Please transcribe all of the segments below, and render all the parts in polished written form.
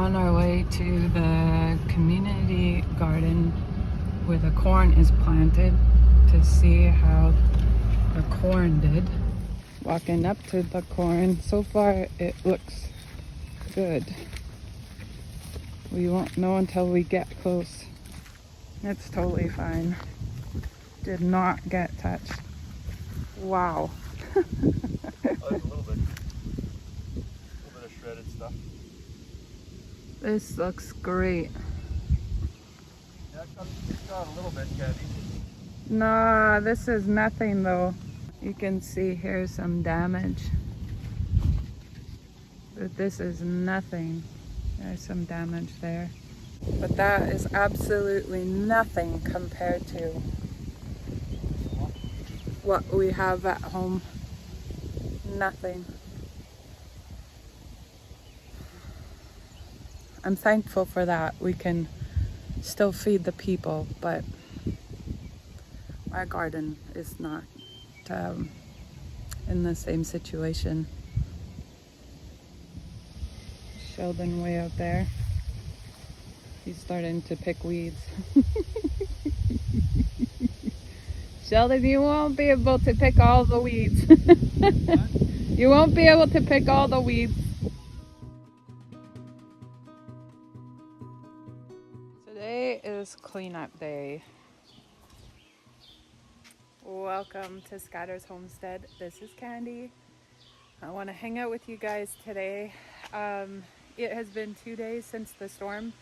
on our way to the community garden where the corn is planted to see how the corn did. Walking up to the corn, so far it looks good. We won't know until we get close. It's totally fine. Did not get touched. Wow. Oh, there's a little bit of shredded stuff. This looks great. Yeah, it's got a little bit, Candy. Nah, this is nothing though. You can see here's some damage. But this is nothing. There's some damage there. But that is absolutely nothing compared to what we have at home. Nothing. I'm thankful for that. We can still feed the people, but our garden is not in the same situation. Sheldon way out there. He's starting to pick weeds. Sheldon, you won't be able to pick all the weeds. You won't be able to pick all the weeds. Today is cleanup day. Welcome to Scatter's Homestead. This is Candy. I want to hang out with you guys today. It has been 2 days since the storm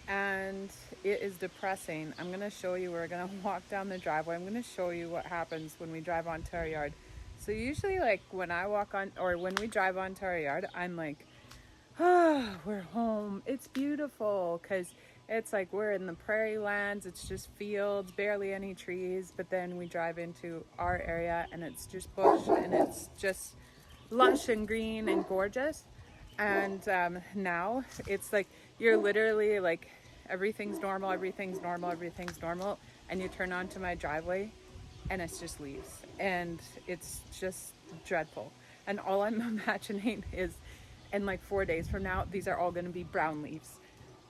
and it is depressing. I'm going to show you. We're going to walk down the driveway. I'm going to show you what happens when we drive onto our yard. So usually like when I walk on or when we drive onto our yard, I'm like, ah, we're home. It's beautiful because it's like we're in the prairie lands. It's just fields, barely any trees. But then we drive into our area and it's just bush and it's just lush and green and gorgeous. And now it's like you're literally like everything's normal, everything's normal, everything's normal. And you turn onto my driveway and it's just leaves. And it's just dreadful. And all I'm imagining is in like 4 days from now, these are all going to be brown leaves.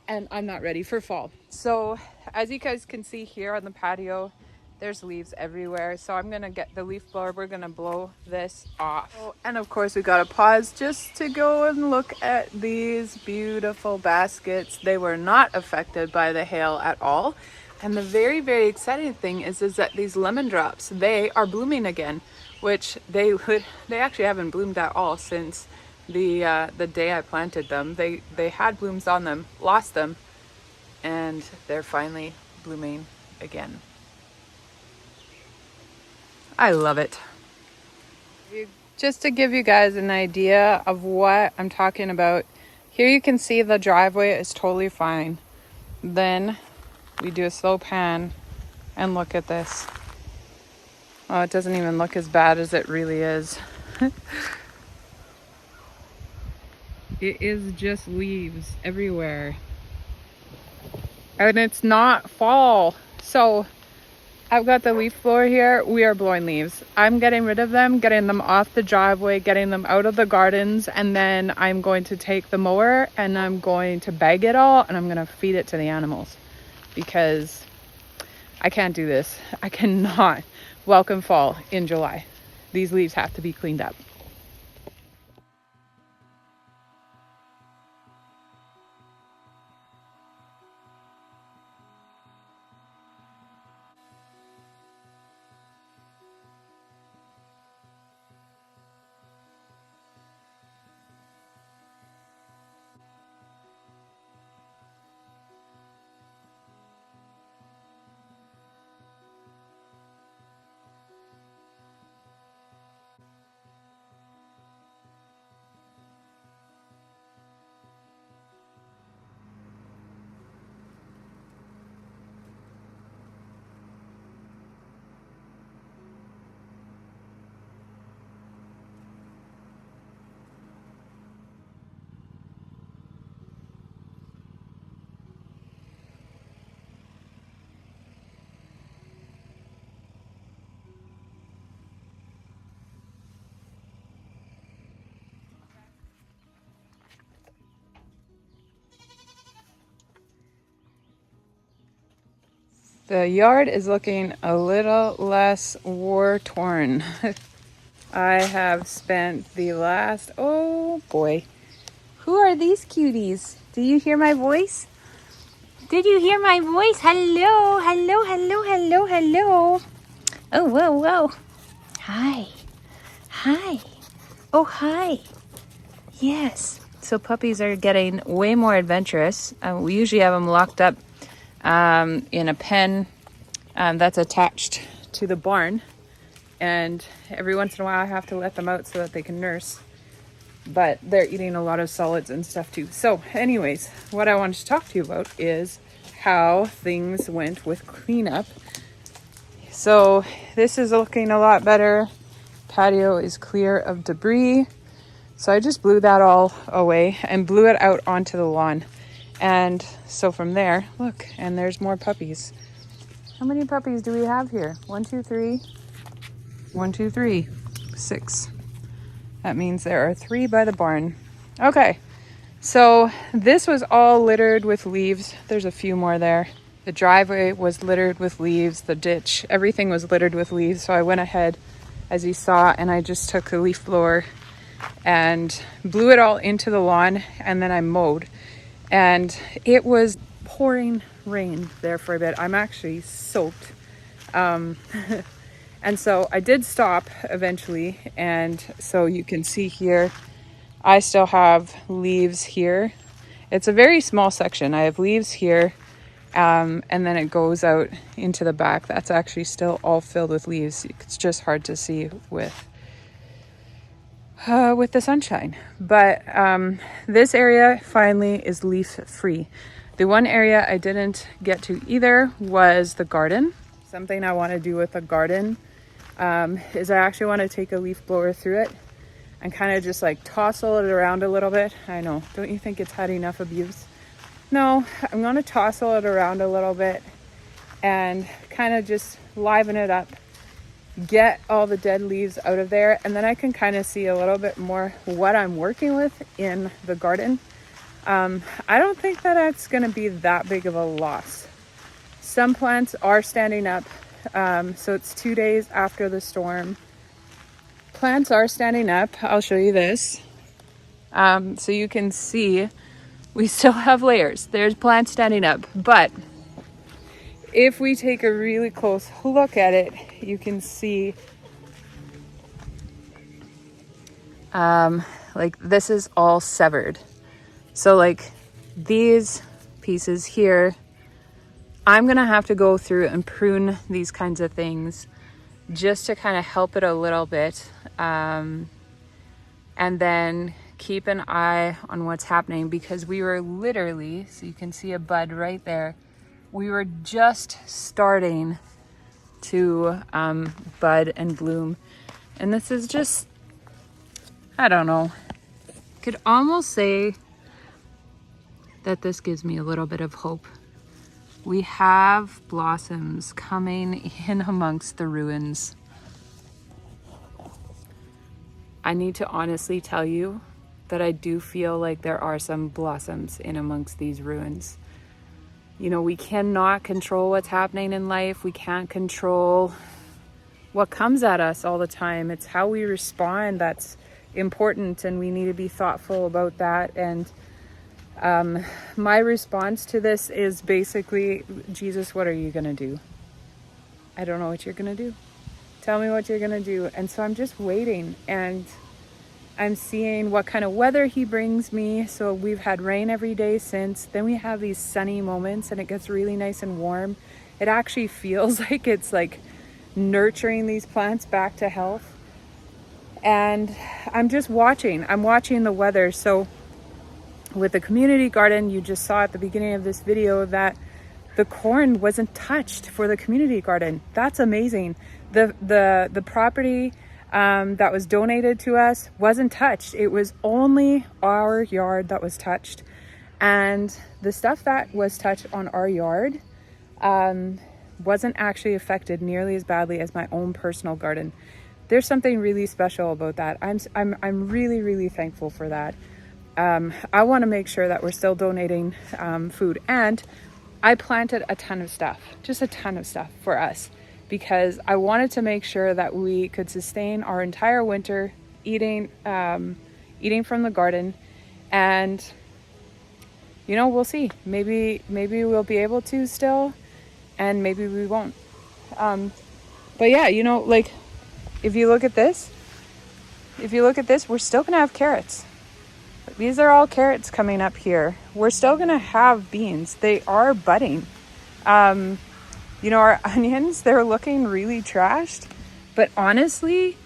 And I'm not ready for fall. So as you guys can see here on the patio, there's leaves everywhere. So I'm going to get the leaf blower. We're going to blow this off. Oh, and of course, we got to pause just to go and look at these beautiful baskets. They were not affected by the hail at all. And the very, very exciting thing is that these lemon drops, they are blooming again, which they actually haven't bloomed at all since the day I planted them. They had blooms on them, lost them, and they're finally blooming again. I love it. Just to give you guys an idea of what I'm talking about, here you can see the driveway is totally fine. Then we do a slow pan and look at this. Oh, it doesn't even look as bad as it really is. It is just leaves everywhere. And it's not fall. So I've got the leaf blower here. We are blowing leaves. I'm getting rid of them, getting them off the driveway, getting them out of the gardens. And then I'm going to take the mower and I'm going to bag it all and I'm going to feed it to the animals because I can't do this. I cannot welcome fall in July. These leaves have to be cleaned up. The yard is looking a little less war-torn. I have spent the last, oh boy. Who are these cuties? Do you hear my voice? Did you hear my voice? Hello, hello, hello, hello, hello. Oh, whoa, whoa. Hi. Hi. Oh, hi. Yes. So puppies are getting way more adventurous. We usually have them locked up in a pen that's attached to the barn. And every once in a while I have to let them out so that they can nurse. But they're eating a lot of solids and stuff too. So anyways, what I wanted to talk to you about is how things went with cleanup. So this is looking a lot better. Patio is clear of debris. So I just blew that all away and blew it out onto the lawn. And so from there, look, and there's more puppies. How many puppies do we have here? 1, 2, 3. 1, 2, 3. 6. That means there are 3 by the barn. Okay, so this was all littered with leaves. There's a few more there. The driveway was littered with leaves. The ditch, everything was littered with leaves. So I went ahead, as you saw, and I just took a leaf blower and blew it all into the lawn, and then I mowed. And it was pouring rain there for a bit. I'm actually soaked. And so I did stop eventually, and so you can see here, I still have leaves here. It's a very small section. I have leaves here, and then it goes out into the back. That's actually still all filled with leaves. It's just hard to see with the sunshine. But this area finally is leaf free. The one area I didn't get to either was the garden. Something I want to do with the garden is I actually want to take a leaf blower through it and kind of just like tousle it around a little bit. I know, don't you think it's had enough abuse? No, I'm going to tousle it around a little bit and kind of just liven it up, get all the dead leaves out of there, and then I can kind of see a little bit more what I'm working with in the garden. I don't think that it's going to be that big of a loss. Some plants are standing up. So it's 2 days after the storm. Plants are standing up. I'll show you this. So you can see we still have layers. There's plants standing up. But if we take a really close look at it, you can see like this is all severed. So like these pieces here, I'm going to have to go through and prune these kinds of things just to kind of help it a little bit. And then keep an eye on what's happening, because we were literally, so you can see a bud right there. We were just starting to bud and bloom. And this is just, I don't know. Could almost say that this gives me a little bit of hope. We have blossoms coming in amongst the ruins. I need to honestly tell you that I do feel like there are some blossoms in amongst these ruins. You know, we cannot control what's happening in life. We can't control what comes at us all the time. It's how we respond that's important, and we need to be thoughtful about that. And my response to this is basically, Jesus, what are you going to do? I don't know what you're going to do. Tell me what you're going to do. And so I'm just waiting, and I'm seeing what kind of weather he brings me. So we've had rain every day since. Then we have these sunny moments and it gets really nice and warm. It actually feels like it's like nurturing these plants back to health. And I'm just watching. I'm watching the weather. So with the community garden, you just saw at the beginning of this video that the corn wasn't touched for the community garden. That's amazing. The property that was donated to us wasn't touched. It was only our yard that was touched. And the stuff that was touched on our yard wasn't actually affected nearly as badly as my own personal garden. There's something really special about that. I'm really, really thankful for that. I want to make sure that we're still donating food. And I planted a ton of stuff, just a ton of stuff for us, because I wanted to make sure that we could sustain our entire winter eating from the garden. And you know, we'll see. Maybe we'll be able to still, and maybe we won't. But yeah, you know, like if you look at this, we're still gonna have carrots. These are all carrots coming up here. We're still gonna have beans. They are budding. You know, our onions, they're looking really trashed, but honestly,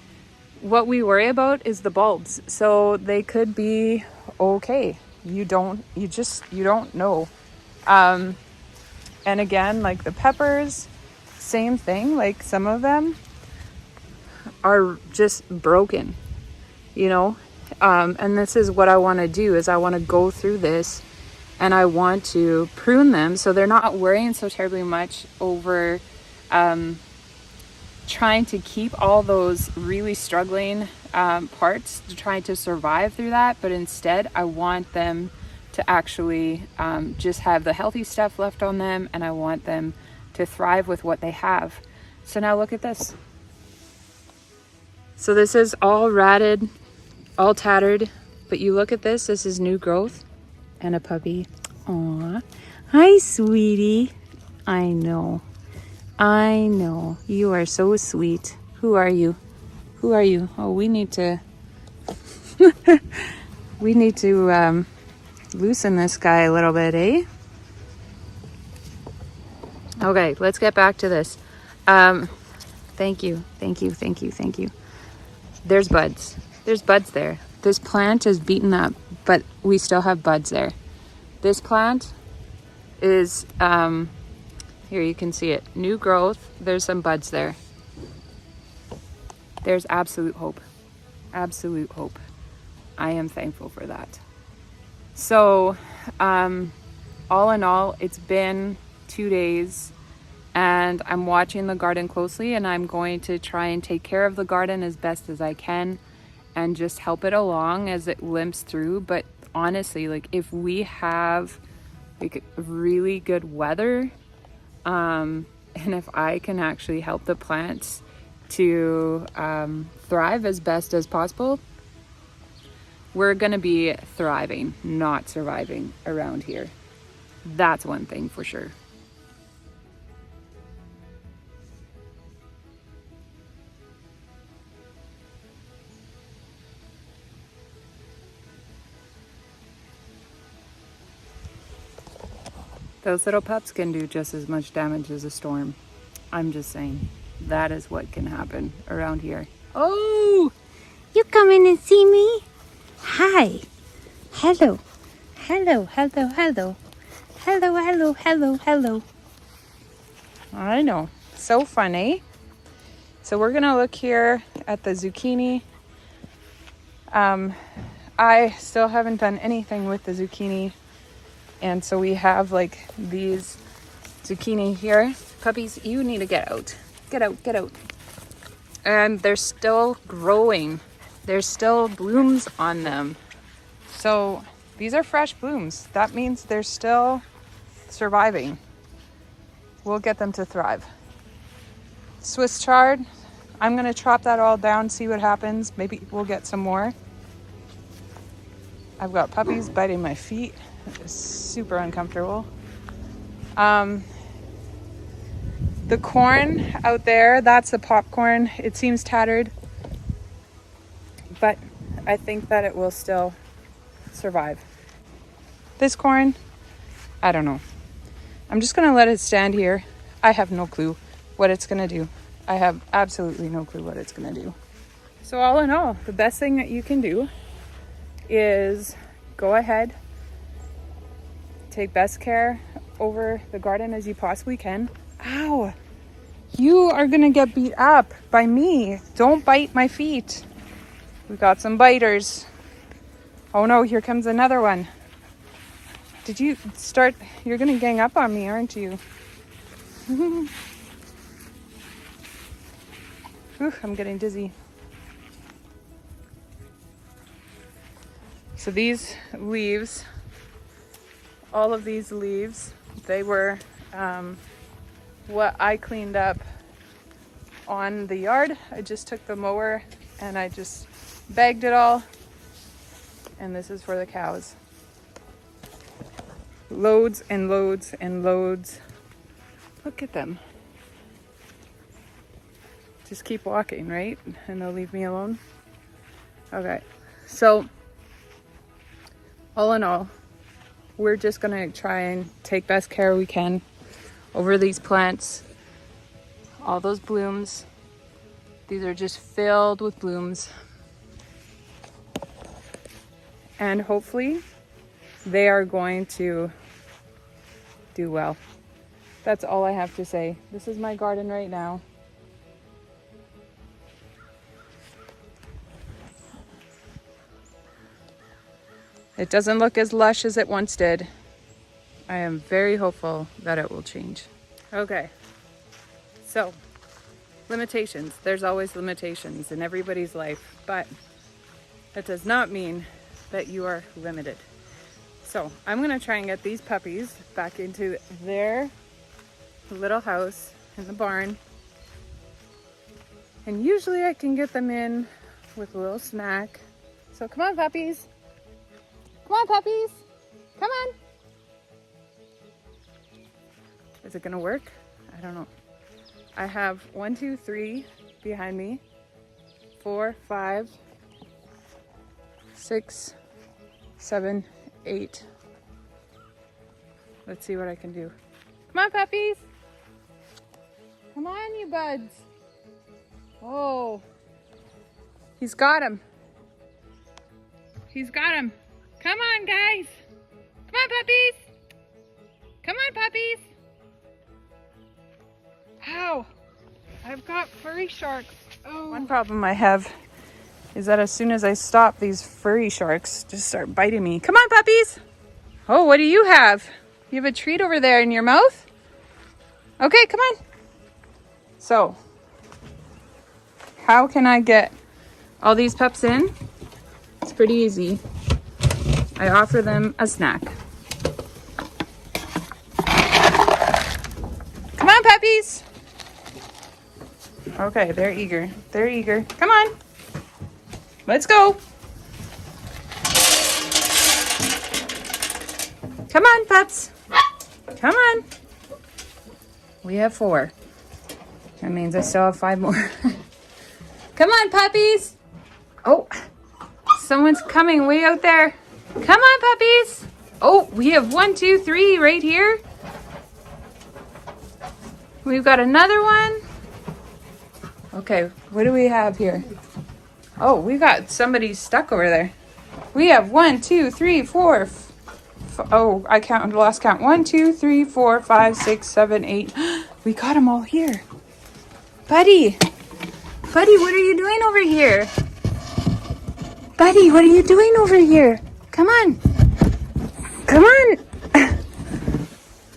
what we worry about is the bulbs. So they could be okay. You don't know. And again, like the peppers, same thing. Like some of them are just broken, you know? And this is what I want to do, is I want to go through this and I want to prune them so they're not worrying so terribly much over trying to keep all those really struggling parts, to try to survive through that. But instead, I want them to actually just have the healthy stuff left on them, and I want them to thrive with what they have. So now look at this. So this is all ratted, all tattered, but you look at this is new growth and a puppy. Aw, hi sweetie. I know, you are so sweet. Who are you? Oh, we need to loosen this guy a little bit, eh? Okay, let's get back to this. Thank you. There's buds there. This plant is beaten up, but we still have buds there. This plant is, here you can see it, new growth. There's some buds there. There's absolute hope. I am thankful for that. So, all in all, it's been 2 days and I'm watching the garden closely, and I'm going to try and take care of the garden as best as I can and just help it along as it limps through. But honestly, like if we have like really good weather, and if I can actually help the plants to thrive as best as possible, we're gonna be thriving, not surviving around here. That's one thing for sure. Those little pups can do just as much damage as a storm. I'm just saying, that is what can happen around here. Oh, you coming and see me? Hi. Hello. I know. So funny. So we're gonna look here at the zucchini. I still haven't done anything with the zucchini. And so we have like these zucchini here. Puppies, you need to get out. Get out. And they're still growing. There's still blooms on them. So these are fresh blooms. That means they're still surviving. We'll get them to thrive. Swiss chard, I'm gonna chop that all down, see what happens. Maybe we'll get some more. I've got puppies biting my feet. It's super uncomfortable. The corn out there, that's the popcorn. It seems tattered, but I think that it will still survive. This corn, I don't know. I'm just gonna let it stand here. I have no clue what it's gonna do. I have absolutely no clue what it's gonna do. So all in all, the best thing that you can do is go ahead, take best care over the garden as you possibly can. Ow! You are gonna get beat up by me. Don't bite my feet. We got some biters. Oh no, here comes another one. Did you start? You're gonna gang up on me, aren't you? Whew, I'm getting dizzy. So these leaves, all of these leaves They were what I cleaned up on the yard. I just took the mower and I just bagged it all. And this is for the cows. Loads and loads and loads. Look at them. Just keep walking, right? And they'll leave me alone. Okay, so all in all, we're just gonna try and take best care we can over these plants. All those blooms. These are just filled with blooms. And hopefully they are going to do well. That's all I have to say. This is my garden right now. It doesn't look as lush as it once did. I am very hopeful that it will change. Okay, so limitations. There's always limitations in everybody's life, but that does not mean that you are limited. So I'm gonna try and get these puppies back into their little house in the barn. And usually I can get them in with a little snack. So come on, puppies. Come on, puppies. Come on. Is it gonna work? I don't know. I have 1, 2, 3 behind me. 4, 5, 6, 7, 8. Let's see what I can do. Come on, puppies. Come on, you buds. Oh, he's got him. He's got him. Come on, guys. Come on, puppies. Come on, puppies. Ow. I've got furry sharks. Oh. One problem I have is that as soon as I stop, these furry sharks just start biting me. Come on, puppies. Oh, what do you have? You have a treat over there in your mouth? Okay, come on. So, how can I get all these pups in? It's pretty easy. I offer them a snack. Come on, puppies. Okay, they're eager. They're eager. Come on. Let's go. Come on, pups. Come on. We have 4. That means I still have 5 more. Come on, puppies. Oh, someone's coming way out there. Come on, puppies. Oh, we have 1, 2, 3 right here. We've got another one. Okay, what do we have here? Oh, we got somebody stuck over there. We have 1, 2, 3, 4. Oh, I lost count. 1, 2, 3, 4, 5, 6, 7, 8. We got them all here. Buddy, what are you doing over here? Buddy, what are you doing over here? Come on. Come on.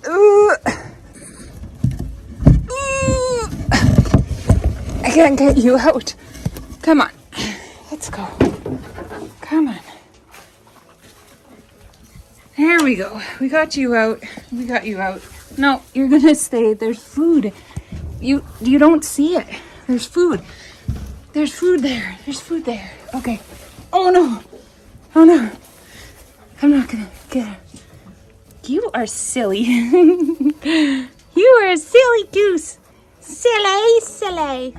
Ooh. I can't get you out. Come on. Let's go. Come on. There we go. We got you out. We got you out. No, you're gonna stay. There's food. You don't see it. There's food. There's food there. There's food there. Okay. Oh no. Oh no. I'm not gonna get her. You are silly. You are a silly goose. Silly, silly.